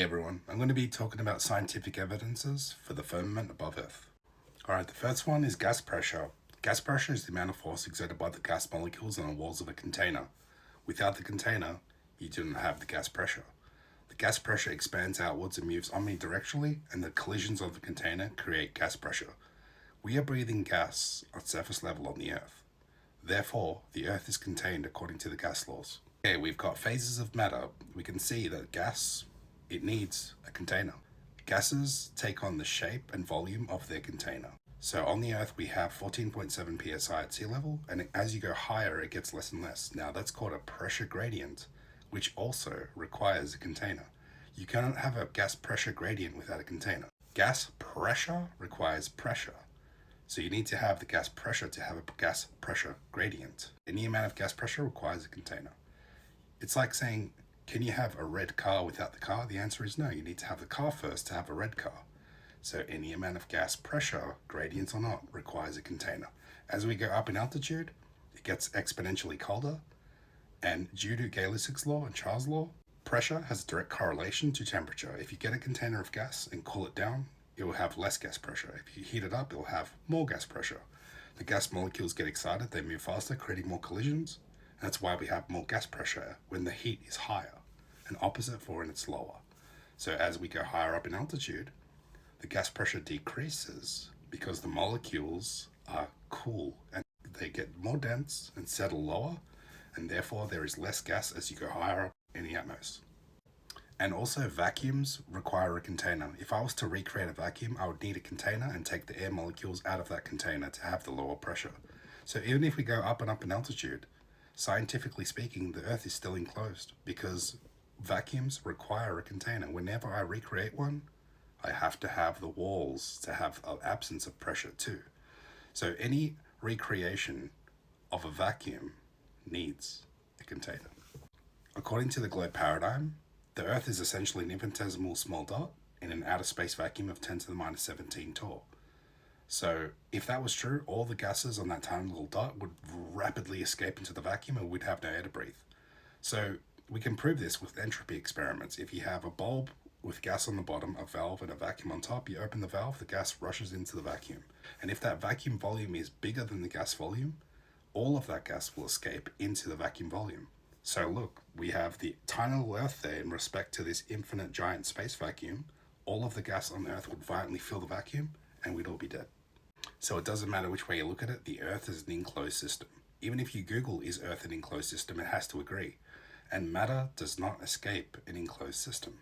Hey everyone, I'm going to be talking about scientific evidences for the firmament above Earth. Alright, the first one is gas pressure. Gas pressure is the amount of force exerted by the gas molecules on the walls of a container. Without the container, you don't have the gas pressure. The gas pressure expands outwards and moves omnidirectionally, and the collisions of the container create gas pressure. We are breathing gas at surface level on the Earth. Therefore, the Earth is contained according to the gas laws. Okay, we've got phases of matter. We can see that gas, it needs a container. Gases take on the shape and volume of their container. So on the Earth we have 14.7 psi at sea level, and as you go higher it gets less and less. Now that's called a pressure gradient, which also requires a container. You cannot have a gas pressure gradient without a container. Gas pressure requires pressure. So you need to have the gas pressure to have a gas pressure gradient. Any amount of gas pressure requires a container. It's like saying, can you have a red car without the car? The answer is no. You need to have the car first to have a red car. So any amount of gas pressure, gradient or not, requires a container. As we go up in altitude, it gets exponentially colder. And due to Gay-Lussac's law and Charles' law, pressure has a direct correlation to temperature. If you get a container of gas and cool it down, it will have less gas pressure. If you heat it up, it will have more gas pressure. The gas molecules get excited, they move faster, creating more collisions. That's why we have more gas pressure when the heat is higher, and opposite for when it's lower. So as we go higher up in altitude, the gas pressure decreases because the molecules are cool and they get more dense and settle lower, and therefore there is less gas as you go higher up in the atmosphere. And also vacuums require a container. If I was to recreate a vacuum, I would need a container and take the air molecules out of that container to have the lower pressure. So even if we go up and up in altitude, scientifically speaking, the Earth is still enclosed because vacuums require a container. Whenever I recreate one, I have to have the walls to have an absence of pressure too. So any recreation of a vacuum needs a container. According to the globe paradigm, the Earth is essentially an infinitesimal small dot in an outer space vacuum of 10 to the minus 17 torr. So if that was true, all the gases on that tiny little dot would rapidly escape into the vacuum and we'd have no air to breathe. So we can prove this with entropy experiments. If you have a bulb with gas on the bottom, a valve and a vacuum on top, you open the valve, the gas rushes into the vacuum. And if that vacuum volume is bigger than the gas volume, all of that gas will escape into the vacuum volume. So look, we have the tiny little Earth there in respect to this infinite giant space vacuum. All of the gas on the Earth would violently fill the vacuum and we'd all be dead. So it doesn't matter which way you look at it, the Earth is an enclosed system. Even if you Google, is Earth an enclosed system, it has to agree. And matter does not escape an enclosed system.